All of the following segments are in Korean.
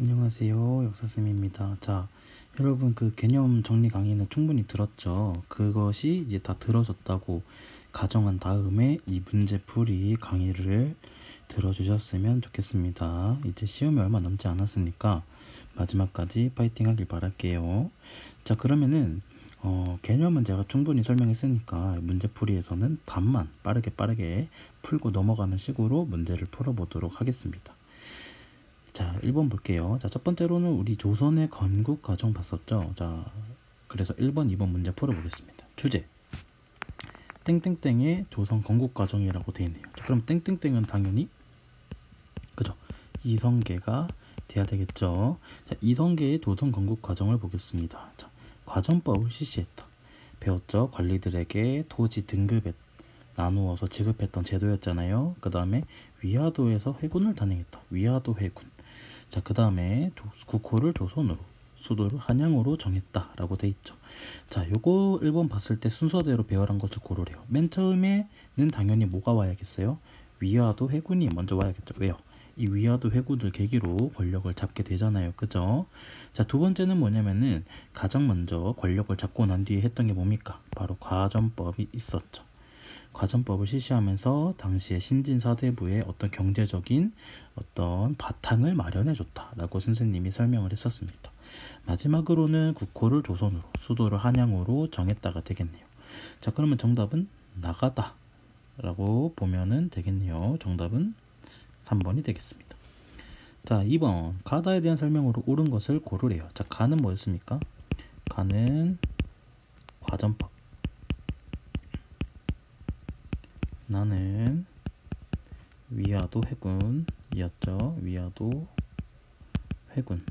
안녕하세요. 역사쌤입니다. 자, 여러분 그 개념 정리 강의는 충분히 들었죠? 그것이 이제 다 들어졌다고 가정한 다음에 이 문제풀이 강의를 들어주셨으면 좋겠습니다. 이제 시험이 얼마 남지 않았으니까 마지막까지 파이팅 하길 바랄게요. 자, 그러면은 개념은 제가 충분히 설명했으니까 문제풀이에서는 답만 빠르게 풀고 넘어가는 식으로 문제를 풀어보도록 하겠습니다. 자, 1번 볼게요. 자, 첫 번째로는 우리 조선의 건국 과정 봤었죠. 자, 그래서 1번, 2번 문제 풀어보겠습니다. 주제 땡땡땡의 조선 건국 과정이라고 되어 있네요. 자, 그럼 땡땡땡은 당연히 그죠? 이성계가 돼야 되겠죠. 자, 이성계의 조선 건국 과정을 보겠습니다. 자, 과정법을 실시했다. 배웠죠? 관리들에게 토지 등급에 나누어서 지급했던 제도였잖아요. 그 다음에 위화도에서 회군을 단행했다. 위화도 회군. 자, 그 다음에 국호를 조선으로, 수도를 한양으로 정했다라고 돼 있죠. 자, 요거 1번 봤을 때 순서대로 배열한 것을 고르래요. 맨 처음에는 당연히 뭐가 와야겠어요? 위화도 회군이 먼저 와야겠죠. 왜요? 이 위화도 회군을 계기로 권력을 잡게 되잖아요. 그죠? 자, 두 번째는 뭐냐면은 가장 먼저 권력을 잡고 난 뒤에 했던 게 뭡니까? 바로 과전법이 있었죠. 과전법을 실시하면서 당시에 신진사대부의 어떤 경제적인 어떤 바탕을 마련해 줬다라고 선생님이 설명을 했었습니다. 마지막으로는 국호를 조선으로, 수도를 한양으로 정했다가 되겠네요. 자, 그러면 정답은 나가다 라고 보면은 되겠네요. 정답은 3번이 되겠습니다. 자, 2번 가다에 대한 설명으로 옳은 것을 고르래요. 자, 가는 뭐였습니까? 가는 과전법. 나는 위화도 회군이었죠. 위화도 회군.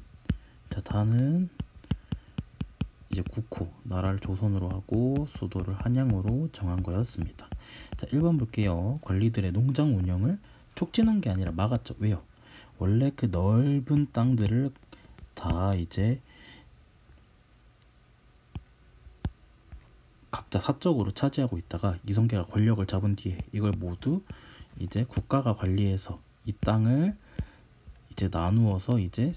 자, 다는 이제 국호, 나라를 조선으로 하고 수도를 한양으로 정한 거였습니다. 자, 1번 볼게요. 관리들의 농장 운영을 촉진한 게 아니라 막았죠. 왜요? 원래 그 넓은 땅들을 다 이제 각자 사적으로 차지하고 있다가 이성계가 권력을 잡은 뒤에 이걸 모두 이제 국가가 관리해서 이 땅을 이제 나누어서 이제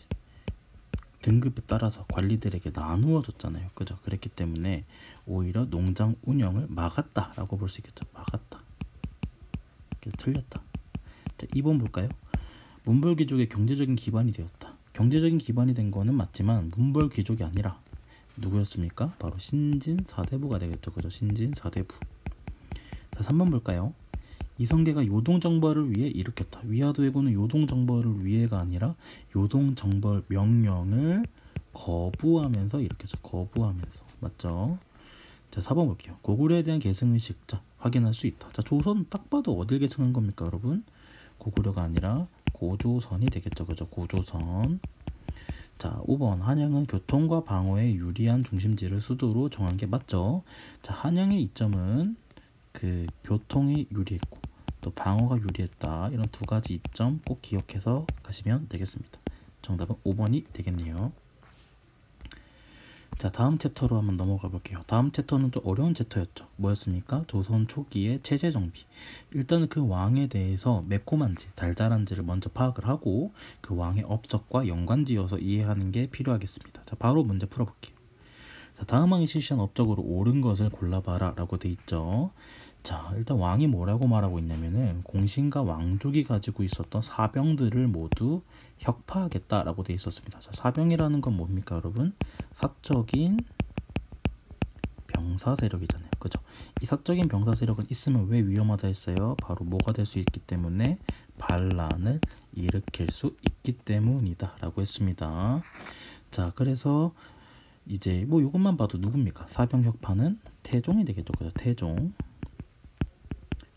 등급에 따라서 관리들에게 나누어 줬잖아요. 그죠? 그랬기 때문에 오히려 농장 운영을 막았다라고 볼 수 있겠죠. 막았다. 틀렸다. 자, 2번 볼까요? 문벌귀족의 경제적인 기반이 되었다. 경제적인 기반이 된 거는 맞지만 문벌귀족이 아니라 누구였습니까? 바로 신진사대부가 되겠죠. 그죠? 신진사대부. 자, 3번 볼까요? 이성계가 요동정벌을 위해 일으켰다. 위화도 회군은 요동정벌을 위해가 아니라 요동정벌 명령을 거부하면서 일으켰죠. 거부하면서. 맞죠? 자, 4번 볼게요. 고구려에 대한 계승의식. 자, 확인할 수 있다. 자, 조선 딱 봐도 어딜 계승한 겁니까, 여러분? 고구려가 아니라 고조선이 되겠죠. 그죠? 고조선. 자, 5번 한양은 교통과 방어에 유리한 중심지를 수도로 정한 게 맞죠? 자, 한양의 이점은 그 교통이 유리했고 또 방어가 유리했다. 이런 두 가지 이점 꼭 기억해서 가시면 되겠습니다. 정답은 5번이 되겠네요. 자, 다음 챕터로 한번 넘어가 볼게요. 다음 챕터는 좀 어려운 챕터였죠. 뭐였습니까? 조선 초기의 체제 정비. 일단은 그 왕에 대해서 매콤한지 달달한지를 먼저 파악을 하고 그 왕의 업적과 연관지어서 이해하는 게 필요하겠습니다. 자, 바로 문제 풀어볼게요. 자, 다음 왕이 실시한 업적으로 옳은 것을 골라봐라 라고 돼 있죠. 자, 일단 왕이 뭐라고 말하고 있냐면은 공신과 왕족이 가지고 있었던 사병들을 모두 혁파하겠다라고 돼 있었습니다. 자, 사병이라는 건 뭡니까, 여러분? 사적인 병사 세력이잖아요. 그죠? 이 사적인 병사 세력은 있으면 왜 위험하다 했어요? 바로 뭐가 될 수 있기 때문에 반란을 일으킬 수 있기 때문이다 라고 했습니다. 자, 그래서 이제 뭐 이것만 봐도 누굽니까? 사병 혁파는 태종이 되겠죠. 그죠?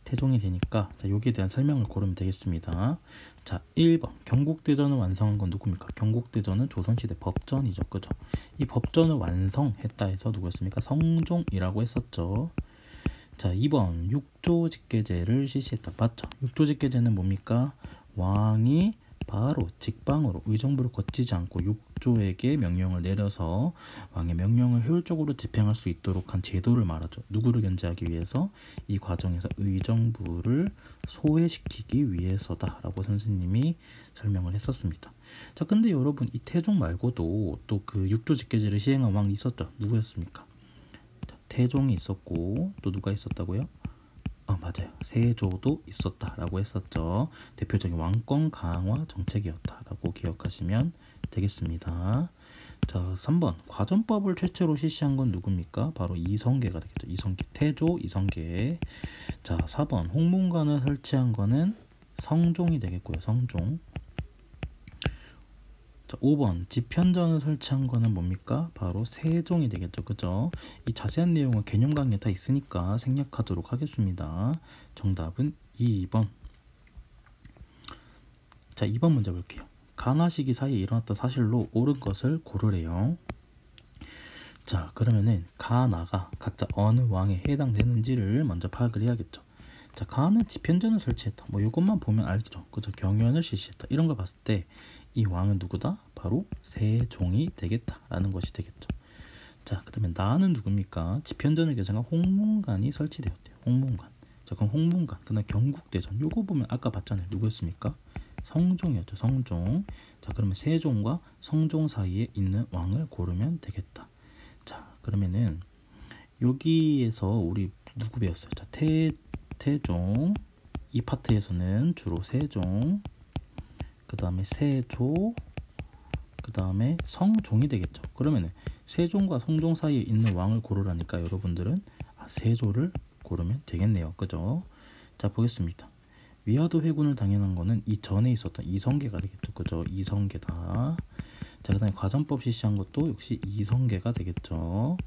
태종이 되니까 자, 여기에 대한 설명을 고르면 되겠습니다. 자, 1번 경국대전을 완성한 건 누굽니까? 경국대전은 조선시대 법전이죠. 그죠? 이 법전을 완성했다 해서 누구였습니까? 성종이라고 했었죠. 자, 2번 육조직계제를 실시했다. 맞죠? 육조직계제는 뭡니까? 왕이 바로 직방으로 의정부를 거치지 않고 육조에게 명령을 내려서 왕의 명령을 효율적으로 집행할 수 있도록 한 제도를 말하죠. 누구를 견제하기 위해서? 이 과정에서 의정부를 소외시키기 위해서다라고 선생님이 설명을 했었습니다. 자, 근데 여러분 이 태종 말고도 또 그 육조 직계제를 시행한 왕이 있었죠. 누구였습니까? 자, 태종이 있었고 또 누가 있었다고요? 맞아요. 세조도 있었다라고 했었죠. 대표적인 왕권 강화 정책이었다라고 기억하시면 되겠습니다. 자, 3번 과전법을 최초로 실시한 건 누굽니까? 바로 이성계가 되겠죠. 이성계, 태조 이성계. 자, 4번 홍문관을 설치한 거는 성종이 되겠고요. 성종. 자, 5번 집현전을 설치한 거는 뭡니까? 바로 세종이 되겠죠. 그죠? 이 자세한 내용은 개념 강의에 다 있으니까 생략하도록 하겠습니다. 정답은 2번. 자, 2번 문제 볼게요. 간화 시기 사이에 일어났던 사실로 옳은 것을 고르래요. 자, 그러면은 간화가 각자 어느 왕에 해당되는지를 먼저 파악을 해야겠죠. 자, 간은 집현전을 설치했다. 뭐 이것만 보면 알겠죠. 그죠? 경연을 실시했다. 이런 걸 봤을 때 이 왕은 누구다? 바로 세종이 되겠다라는 것이 되겠죠. 자, 그다음에 나는 누굽니까? 집현전을 개정한 홍문관이 설치되었대요. 홍문관. 자, 그럼 홍문관. 그다음 경국대전. 요거 보면 아까 봤잖아요. 누구였습니까? 성종이었죠. 성종. 자, 그러면 세종과 성종 사이에 있는 왕을 고르면 되겠다. 자, 그러면은 여기에서 우리 누구 배웠어요? 자, 태종. 이 파트에서는 주로 세종, 그 다음에 세조, 그 다음에 성종이 되겠죠. 그러면은 세종과 성종 사이에 있는 왕을 고르라니까 여러분들은 세조를 고르면 되겠네요. 그죠? 자, 보겠습니다. 위화도 회군을 당연한 거는 이 전에 있었던 이성계가 되겠죠. 그죠? 이성계다. 자, 그 다음에 과전법 실시한 것도 역시 이성계가 되겠죠.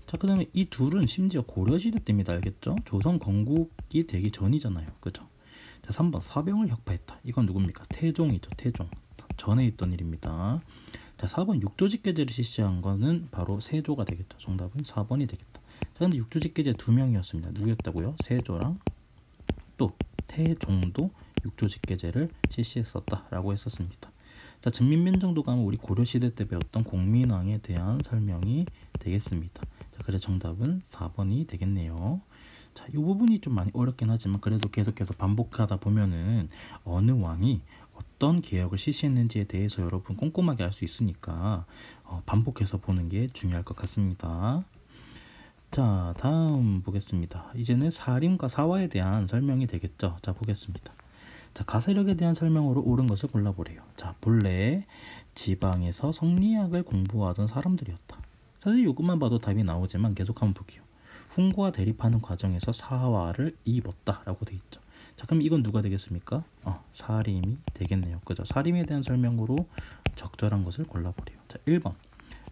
자, 그 다음에 이 둘은 심지어 고려시대 때입니다. 알겠죠? 조선 건국이 되기 전이잖아요. 그죠? 자, 3번 사병을 혁파했다. 이건 누굽니까? 태종이죠. 태종. 전에 있던 일입니다. 자, 4번 육조직계제를 실시한 거는 바로 세조가 되겠죠. 정답은 4번이 되겠다. 자, 근데 육조직계제 두 명이었습니다. 누구였다고요? 세조랑 또 태종도 육조직계제를 실시했었다라고 했었습니다. 자, 전민민정도 가면 우리 고려시대 때 배웠던 공민왕에 대한 설명이 되겠습니다. 자, 그래서 정답은 4번이 되겠네요. 자, 이 부분이 좀 많이 어렵긴 하지만 그래도 계속해서 반복하다 보면은 어느 왕이 어떤 개혁을 실시했는지에 대해서 여러분 꼼꼼하게 알 수 있으니까 반복해서 보는 게 중요할 것 같습니다. 자, 다음 보겠습니다. 이제는 사림과 사화에 대한 설명이 되겠죠. 자, 보겠습니다. 자, 가세력에 대한 설명으로 옳은 것을 골라보래요. 자, 본래 지방에서 성리학을 공부하던 사람들이었다. 사실 이것만 봐도 답이 나오지만 계속 한번 볼게요. 훈과 대립하는 과정에서 사화를 입었다 라고 돼 있죠. 자, 그럼 이건 누가 되겠습니까? 사림이 되겠네요. 그죠? 사림에 대한 설명으로 적절한 것을 골라보래요. 자, 1번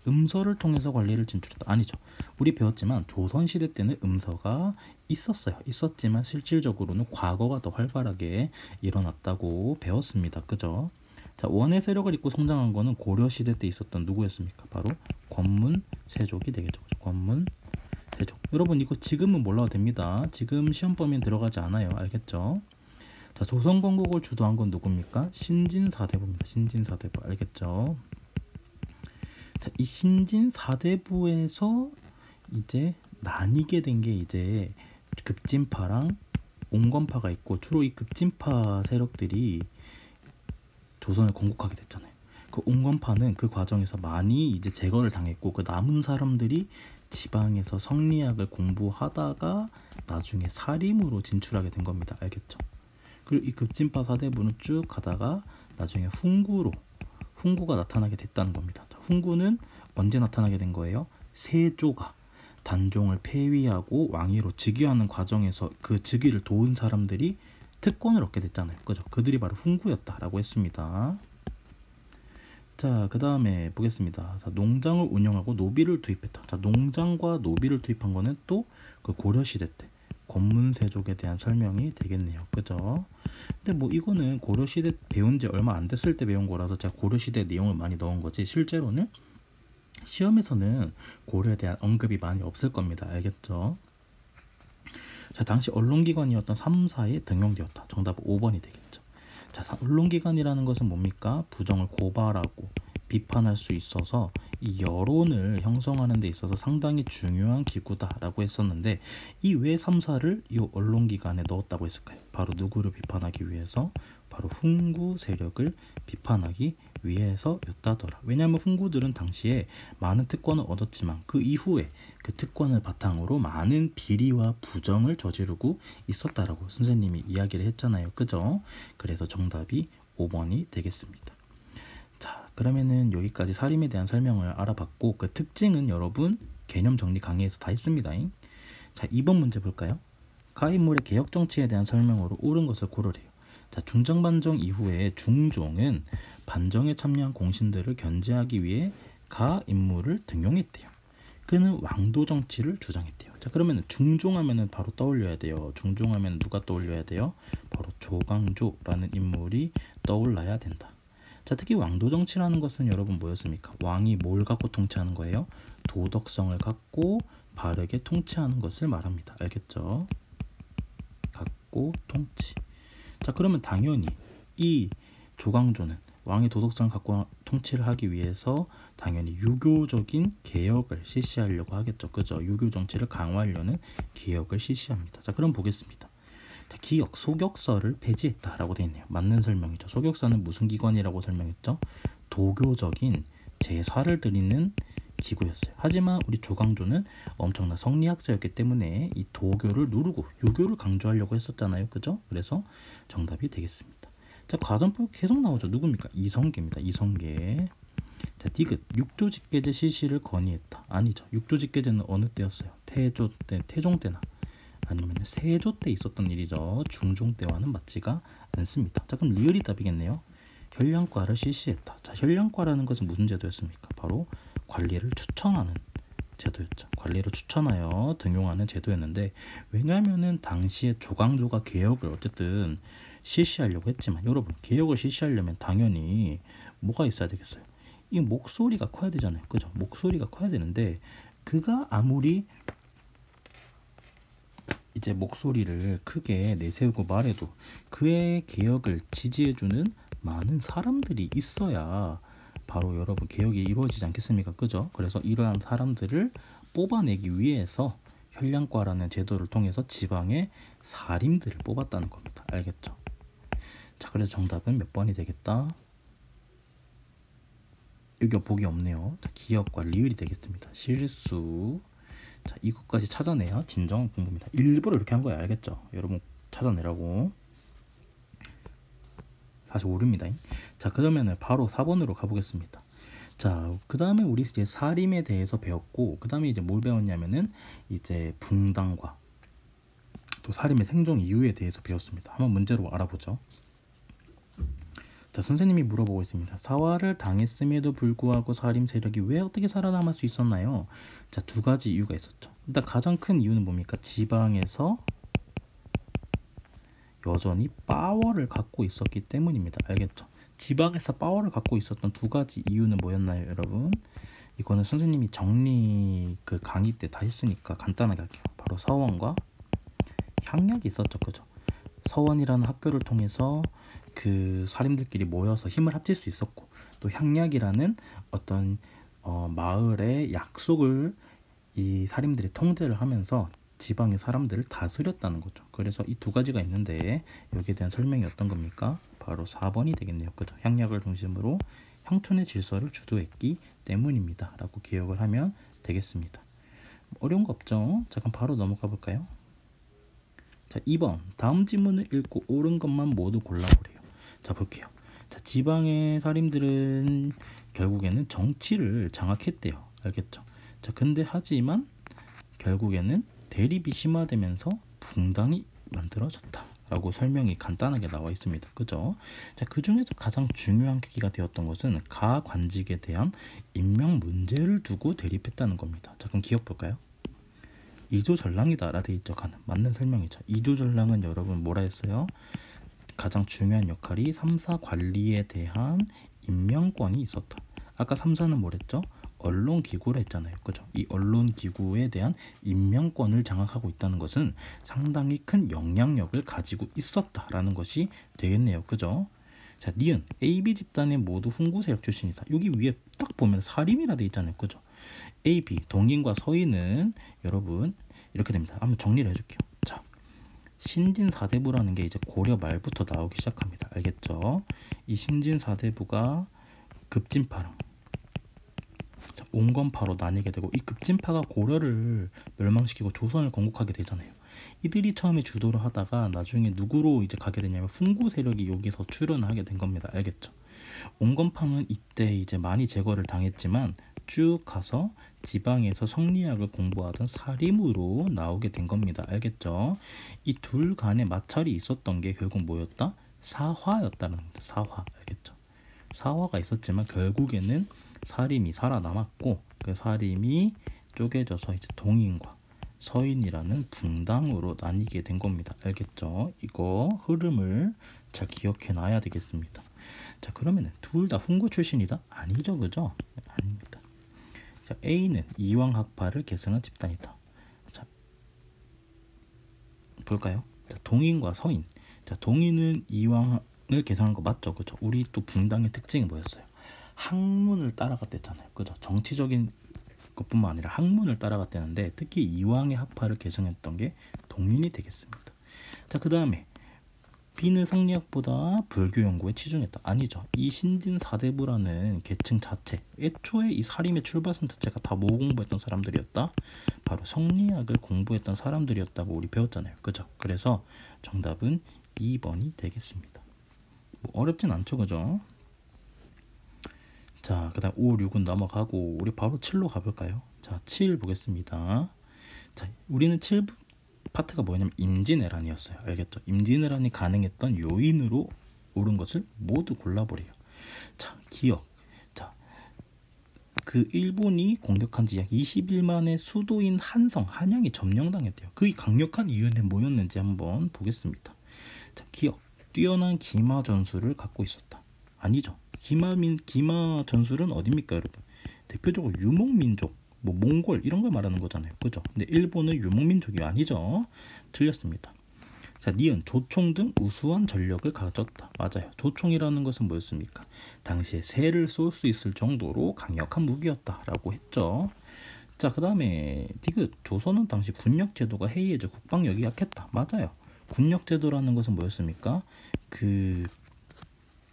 음서를 통해서 관리를 진출했다. 아니죠. 우리 배웠지만 조선시대 때는 음서가 있었어요. 있었지만 실질적으로는 과거가 더 활발하게 일어났다고 배웠습니다. 그죠? 자, 원의 세력을 잇고 성장한 거는 고려시대 때 있었던 누구였습니까? 바로 권문세족이 되겠죠. 권문세족. 여러분 이거 지금은 몰라도 됩니다. 지금 시험 범위에 들어가지 않아요. 알겠죠? 자, 조선 건국을 주도한 건 누굽니까? 신진사대부입니다. 신진사대부. 알겠죠? 자, 이 신진사대부에서 이제 나뉘게 된 게 이제 급진파랑 옹건파가 있고 주로 이 급진파 세력들이 조선을 건국하게 됐잖아요. 그 옹건파는 그 과정에서 많이 이제 제거를 당했고 그 남은 사람들이 지방에서 성리학을 공부하다가 나중에 사림으로 진출하게 된 겁니다. 알겠죠? 그리고 이 급진파 사대부는 쭉 가다가 나중에 훈구가 나타나게 됐다는 겁니다. 훈구는 언제 나타나게 된 거예요? 세조가 단종을 폐위하고 왕위로 즉위하는 과정에서 그 즉위를 도운 사람들이 특권을 얻게 됐잖아요. 그죠? 그들이 바로 훈구였다라고 했습니다. 자, 그 다음에 보겠습니다. 자, 농장을 운영하고 노비를 투입했다. 자, 농장과 노비를 투입한 거는 또 그 고려시대 때 권문세족에 대한 설명이 되겠네요. 그죠? 근데 뭐 이거는 고려시대 배운 지 얼마 안 됐을 때 배운 거라서 제가 고려시대 내용을 많이 넣은 거지 실제로는 시험에서는 고려에 대한 언급이 많이 없을 겁니다. 알겠죠? 자, 당시 언론기관이었던 3사에 등용되었다. 정답은 5번이 되겠죠. 자, 언론기관이라는 것은 뭡니까? 부정을 고발하고 비판할 수 있어서 이 여론을 형성하는 데 있어서 상당히 중요한 기구다라고 했었는데, 이 왜 3사를 이 언론기관에 넣었다고 했을까요? 바로 누구를 비판하기 위해서? 바로 훈구 세력을 비판하기 위해서였다더라. 왜냐하면 훈구들은 당시에 많은 특권을 얻었지만 그 이후에 그 특권을 바탕으로 많은 비리와 부정을 저지르고 있었다라고 선생님이 이야기를 했잖아요. 그죠? 그래서 정답이 5번이 되겠습니다. 자, 그러면은 여기까지 사림에 대한 설명을 알아봤고, 그 특징은 여러분 개념 정리 강의에서 다 했습니다. 자, 2번 문제 볼까요? 가인물의 개혁 정치에 대한 설명으로 옳은 것을 고르래요. 자, 중정반정 이후에 중종은 반정에 참여한 공신들을 견제하기 위해 가 인물을 등용했대요. 그는 왕도 정치를 주장했대요. 자, 그러면 중종하면은 바로 떠올려야 돼요. 중종하면 누가 떠올려야 돼요? 바로 조광조라는 인물이 떠올라야 된다. 자, 특히 왕도 정치라는 것은 여러분 뭐였습니까? 왕이 뭘 갖고 통치하는 거예요? 도덕성을 갖고 바르게 통치하는 것을 말합니다. 알겠죠? 갖고 통치. 자, 그러면 당연히 이 조광조는 왕의 도덕성을 갖고 통치를 하기 위해서 당연히 유교적인 개혁을 실시하려고 하겠죠. 그죠? 유교 정치를 강화하려는 개혁을 실시합니다. 자, 그럼 보겠습니다. 자, 기역, 소격서를 폐지했다라고 되어 있네요. 맞는 설명이죠. 소격서는 무슨 기관이라고 설명했죠? 도교적인 제사를 드리는 기구였어요. 하지만 우리 조광조는 엄청난 성리학자였기 때문에 이 도교를 누르고 유교를 강조하려고 했었잖아요. 그죠? 그래서 정답이 되겠습니다. 자, 과정법 계속 나오죠. 누굽니까? 이성계입니다. 이성계. 자, 디귿, 육조직계제 실시를 건의했다. 아니죠. 육조직계제는 어느 때였어요? 태조 때, 태종 때나 아니면 세조 때 있었던 일이죠. 중종 때와는 맞지가 않습니다. 자, 그럼 리을이 답이겠네요. 현량과를 실시했다. 자, 현량과라는 것은 무슨 제도였습니까? 바로 관리를 추천하는 제도였죠. 관리를 추천하여 등용하는 제도였는데, 왜냐하면은 당시에 조광조가 개혁을 어쨌든 실시하려고 했지만, 여러분 개혁을 실시하려면 당연히 뭐가 있어야 되겠어요? 이 목소리가 커야 되잖아요. 그죠? 목소리가 커야 되는데, 그가 아무리 이제 목소리를 크게 내세우고 말해도 그의 개혁을 지지해주는 많은 사람들이 있어야 바로 여러분 개혁이 이루어지지 않겠습니까? 그죠? 그래서 이러한 사람들을 뽑아내기 위해서 현량과라는 제도를 통해서 지방의 사림들을 뽑았다는 겁니다. 알겠죠? 자, 그래서 정답은 몇 번이 되겠다? 여기 보기 없네요. 자, 기역과 리을이 되겠습니다. 실수. 자, 이것까지 찾아내야 진정한 공부입니다. 일부러 이렇게 한 거예요. 알겠죠? 여러분 찾아내라고. 사실 오릅니다. 자, 그러면 바로 4번으로 가보겠습니다. 자, 그 다음에 우리 이제 사림에 대해서 배웠고, 그 다음에 이제 뭘 배웠냐면은 이제 붕당과 또 사림의 생존 이유에 대해서 배웠습니다. 한번 문제로 알아보죠. 자, 선생님이 물어보고 있습니다. 사화를 당했음에도 불구하고 사림 세력이 왜 어떻게 살아남을 수 있었나요? 자, 두 가지 이유가 있었죠. 일단 가장 큰 이유는 뭡니까? 지방에서 여전히 파워를 갖고 있었기 때문입니다. 알겠죠? 지방에서 파워를 갖고 있었던 두 가지 이유는 뭐였나요, 여러분? 이거는 선생님이 정리 그 강의 때 다 했으니까 간단하게 할게요. 바로 서원과 향약이 있었죠. 그죠? 서원이라는 학교를 통해서 그 사림들끼리 모여서 힘을 합칠 수 있었고, 또 향약이라는 어떤 마을의 약속을 이 사림들이 통제를 하면서 지방의 사람들을 다스렸다는 거죠. 그래서 이 두 가지가 있는데 여기에 대한 설명이 어떤 겁니까? 바로 4번이 되겠네요. 그죠? 향약을 중심으로 형촌의 질서를 주도했기 때문입니다. 라고 기억을 하면 되겠습니다. 어려운 거 없죠? 자, 그럼 바로 넘어가 볼까요? 자, 2번. 다음 지문을 읽고 옳은 것만 모두 골라보래요. 자, 볼게요. 자, 지방의 사림들은 결국에는 정치를 장악했대요. 알겠죠? 자, 근데 하지만 결국에는 대립이 심화되면서 붕당이 만들어졌다 라고 설명이 간단하게 나와 있습니다. 그죠? 자, 그 중에서 가장 중요한 계기가 되었던 것은 가 관직에 대한 임명 문제를 두고 대립했다는 겁니다. 자, 그럼 기억 볼까요? 이조전랑이다 라 되어 있죠. 가는 맞는 설명이죠. 이조전랑은 여러분 뭐라 했어요? 가장 중요한 역할이 3사 관리에 대한 임명권이 있었다. 아까 3사는 뭐랬죠? 언론기구라 했잖아요. 그죠? 이 언론기구에 대한 임명권을 장악하고 있다는 것은 상당히 큰 영향력을 가지고 있었다라는 것이 되겠네요. 그죠? 자, 니은 AB 집단의 모두 훈구 세력 출신이다. 여기 위에 딱 보면 살림이라 돼 있잖아요. 그죠? AB 동인과 서인은 여러분 이렇게 됩니다. 한번 정리를 해줄게요. 자, 신진사대부라는 게 이제 고려 말부터 나오기 시작합니다. 알겠죠? 이 신진사대부가 급진파랑 온건파로 나뉘게 되고, 이 급진파가 고려를 멸망시키고 조선을 건국하게 되잖아요. 이들이 처음에 주도를 하다가 나중에 누구로 이제 가게 되냐면 훈구 세력이 여기서 출현을 하게 된 겁니다. 알겠죠? 온건파는 이때 이제 많이 제거를 당했지만 쭉 가서 지방에서 성리학을 공부하던 사림으로 나오게 된 겁니다. 알겠죠? 이 둘 간에 마찰이 있었던 게 결국 뭐였다? 사화였다는 겁니다. 사화. 알겠죠? 사화가 있었지만 결국에는 사림이 살아남았고, 그 사림이 쪼개져서 이제 동인과 서인이라는 분당으로 나뉘게 된 겁니다. 알겠죠? 이거 흐름을 잘 기억해 놔야 되겠습니다. 자, 그러면은 둘 다 훈구 출신이다? 아니죠, 그죠? 아닙니다. 자, A는 이왕학파를 계승한 집단이다. 자, 볼까요? 자, 동인과 서인. 자, 동인은 이왕을 계승한 거 맞죠, 그죠? 우리 또 분당의 특징이 뭐였어요? 학문을 따라갔댔잖아요, 그죠? 정치적인 것뿐만 아니라 학문을 따라갔다는데, 특히 이왕의 학파를 계승했던 게 동인이 되겠습니다. 자, 그 다음에 B는 성리학보다 불교 연구에 치중했다. 아니죠. 이 신진사대부라는 계층 자체, 애초에 이 사림의 출발선 자체가 다 뭐 공부했던 사람들이었다? 바로 성리학을 공부했던 사람들이었다고 우리 배웠잖아요, 그죠? 그래서 정답은 2번이 되겠습니다. 뭐 어렵진 않죠, 그죠? 자, 그 다음 5, 6은 넘어가고 우리 바로 7로 가볼까요? 자, 7 보겠습니다. 자, 우리는 7 파트가 뭐냐면 임진왜란이었어요. 알겠죠? 임진왜란이 가능했던 요인으로 옳은 것을 모두 골라보래요. 자, 기억. 자, 그 일본이 공격한 지 약 20일 만에 수도인 한성, 한양이 점령당했대요. 그 강력한 이유는 뭐였는지 한번 보겠습니다. 자, 기억. 뛰어난 기마 전술을 갖고 있었다. 아니죠. 기마 전술은 어딥니까, 여러분? 대표적으로 유목민족, 뭐 몽골 이런 걸 말하는 거잖아요, 그죠? 근데 일본은 유목민족이 아니죠. 틀렸습니다. 자, 니은 조총 등 우수한 전력을 가졌다. 맞아요. 조총이라는 것은 뭐였습니까? 당시에 새를 쏠 수 있을 정도로 강력한 무기였다라고 했죠. 자, 그 다음에 디귿 조선은 당시 군력 제도가 해이해져 국방력이 약했다. 맞아요. 군력 제도라는 것은 뭐였습니까?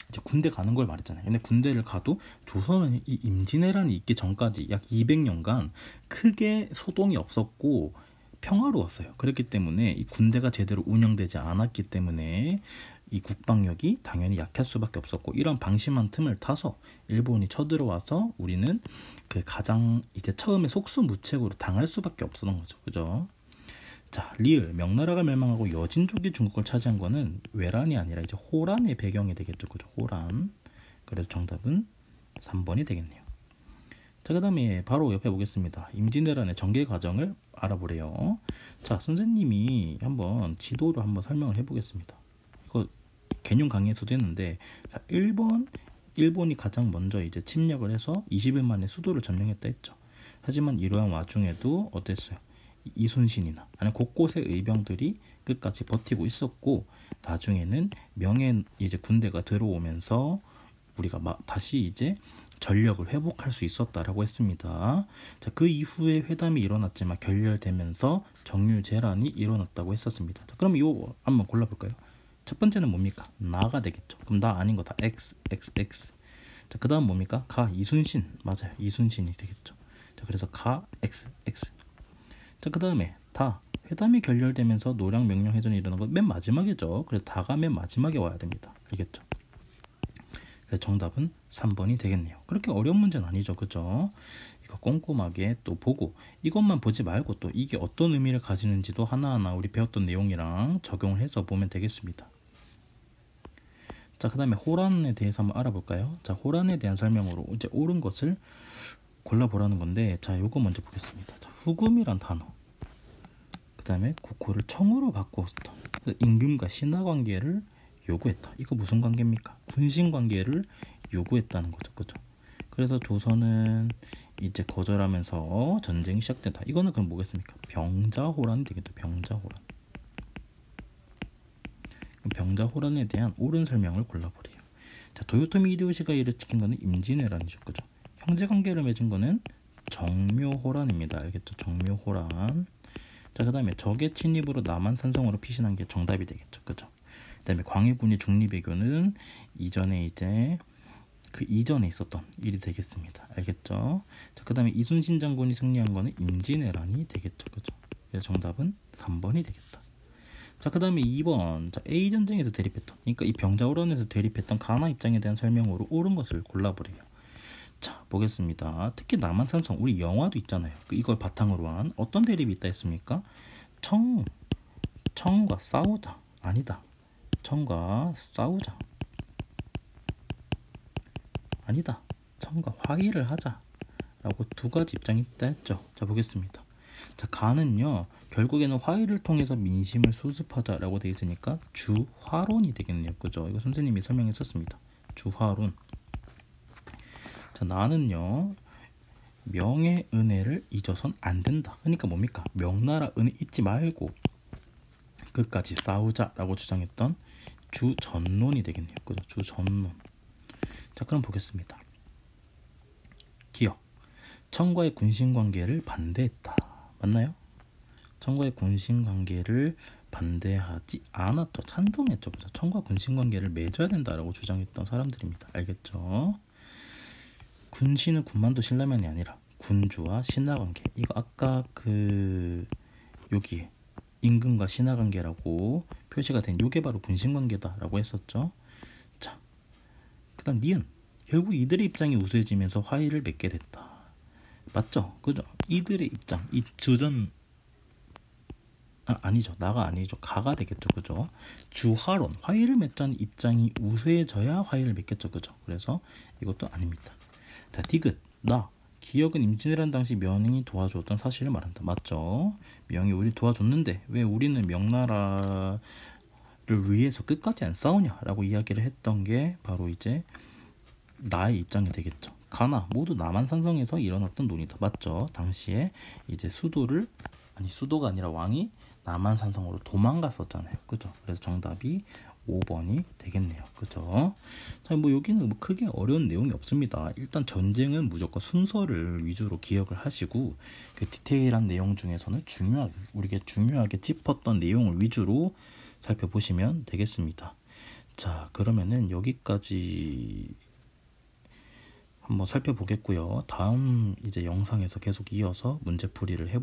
이제 군대 가는 걸 말했잖아요. 근데 군대를 가도 조선은 이 임진왜란이 있기 전까지 약 200년간 크게 소동이 없었고 평화로웠어요. 그렇기 때문에 이 군대가 제대로 운영되지 않았기 때문에 이 국방력이 당연히 약할 수밖에 없었고, 이런 방심한 틈을 타서 일본이 쳐들어와서 우리는 그 가장 이제 처음에 속수무책으로 당할 수밖에 없었던 거죠. 그죠? 자, 리을 명나라가 멸망하고 여진족이 중국을 차지한 거는 외란이 아니라 이제 호란의 배경이 되겠죠, 그죠? 호란. 그래서 정답은 3번이 되겠네요. 자, 그 다음에 바로 옆에 보겠습니다. 임진왜란의 전개 과정을 알아보래요. 자, 선생님이 한번 지도를 한번 설명을 해보겠습니다. 이거 개념 강의에서도 했는데, 자, 일본이 가장 먼저 이제 침략을 해서 20일 만에 수도를 점령했다 했죠. 하지만 이러한 와중에도 어땠어요? 이순신이나 아니면 곳곳의 의병들이 끝까지 버티고 있었고, 나중에는 명예 이제 군대가 들어오면서 우리가 다시 이제 전력을 회복할 수 있었다라고 했습니다. 자, 그 이후에 회담이 일어났지만 결렬되면서 정유재란이 일어났다고 했었습니다. 자, 그럼 이거 한번 골라볼까요? 첫 번째는 뭡니까? 나가 되겠죠. 그럼 나 아닌 거 다 X. 자, 그 다음 뭡니까? 가 이순신. 맞아요. 이순신이 되겠죠. 자, 그래서 가 X. 자, 그 다음에 다 회담이 결렬되면서 노량 명령해전이 일어난 건 맨 마지막이죠. 그래서 다가 맨 마지막에 와야 됩니다. 알겠죠? 그래서 정답은 3번이 되겠네요. 그렇게 어려운 문제는 아니죠, 그죠? 이거 꼼꼼하게 또 보고, 이것만 보지 말고 또 이게 어떤 의미를 가지는지도 하나하나 우리 배웠던 내용이랑 적용을 해서 보면 되겠습니다. 자, 그 다음에 호란에 대해서 한번 알아볼까요? 자, 호란에 대한 설명으로 이제 옳은 것을 골라보라는 건데, 자, 요거 먼저 보겠습니다. 자, 후금이란 단어, 그 다음에 국호를 청으로 바꾸었다. 임금과 신하 관계를 요구했다. 이거 무슨 관계입니까? 군신 관계를 요구했다는 거죠, 그죠? 그래서 조선은 이제 거절하면서 전쟁이 시작된다. 이거는 그럼 뭐겠습니까? 병자호란이 되겠죠. 병자호란. 병자호란에 대한 옳은 설명을 골라보래요. 자, 도요토미 히데요시가 일으킨 거는 임진왜란이죠. 그죠? 형제관계를 맺은 거는 정묘호란입니다. 알겠죠? 정묘호란. 자, 그 다음에 적의 침입으로 남한 산성으로 피신한 게 정답이 되겠죠. 그죠? 그 다음에 광해군의 중립외교는 이전에 이제 그 이전에 있었던 일이 되겠습니다. 알겠죠? 자, 그 다음에 이순신 장군이 승리한 거는 임진왜란이 되겠죠. 그죠? 그래서 정답은 3번이 되겠다. 자, 그 다음에 2번. 자, A전쟁에서 대립했던, 그러니까 이 병자호란에서 대립했던 가나 입장에 대한 설명으로 옳은 것을 골라보래요. 자, 보겠습니다. 특히 남한산성, 우리 영화도 있잖아요. 이걸 바탕으로 한 어떤 대립이 있다 했습니까? 청과 싸우자. 아니다. 청과 싸우자. 아니다. 청과 화해를 하자. 라고 두 가지 입장이 있다 했죠. 자, 보겠습니다. 자, 가는요, 결국에는 화해를 통해서 민심을 수습하자라고 되어 있으니까 주화론이 되겠네요. 그죠? 이거 선생님이 설명했었습니다. 주화론. 자, 나는요, 명의 은혜를 잊어선 안 된다. 그러니까 뭡니까? 명나라 은혜 잊지 말고 끝까지 싸우자라고 주장했던 주전론이 되겠네요. 그죠? 주전론. 자, 그럼 보겠습니다. 기억. 청과의 군신관계를 반대했다. 맞나요? 청과의 군신관계를 반대하지 않았죠. 찬성했죠. 그죠? 청과 군신관계를 맺어야 된다라고 주장했던 사람들입니다. 알겠죠? 군신은 군만도 신라면이 아니라 군주와 신하관계. 이거 아까 그 여기에 임금과 신하관계라고 표시가 된 요게 바로 군신관계다라고 했었죠. 자, 그 다음 니은. 결국 이들의 입장이 우수해지면서 화해를 맺게 됐다. 맞죠? 그죠? 이들의 입장, 이 주전, 아니죠. 나가 아니죠. 가가 되겠죠. 그죠? 주화론, 화해를 맺자는 입장이 우수해져야 화해를 맺겠죠. 그죠? 그래서 이것도 아닙니다. 자, 디귿, 나. 기억은 임진왜란 당시 명이 도와주었던 사실을 말한다. 맞죠? 명이 우리 도와줬는데 왜 우리는 명나라를 위해서 끝까지 안 싸우냐라고 이야기를 했던 게 바로 이제 나의 입장이 되겠죠. 가나 모두 남한산성에서 일어났던 논의다. 맞죠? 당시에 이제 수도가 아니라 왕이 남한산성으로 도망갔었잖아요. 그죠? 그래서 정답이 5번이 되겠네요. 그죠? 자, 뭐 여기는 뭐 크게 어려운 내용이 없습니다. 일단 전쟁은 무조건 순서를 위주로 기억을 하시고 그 디테일한 내용 중에서는 우리가 중요하게 짚었던 내용을 위주로 살펴보시면 되겠습니다. 자, 그러면은 여기까지 한번 살펴보겠고요. 다음 이제 영상에서 계속 이어서 문제풀이를 해보겠습니다.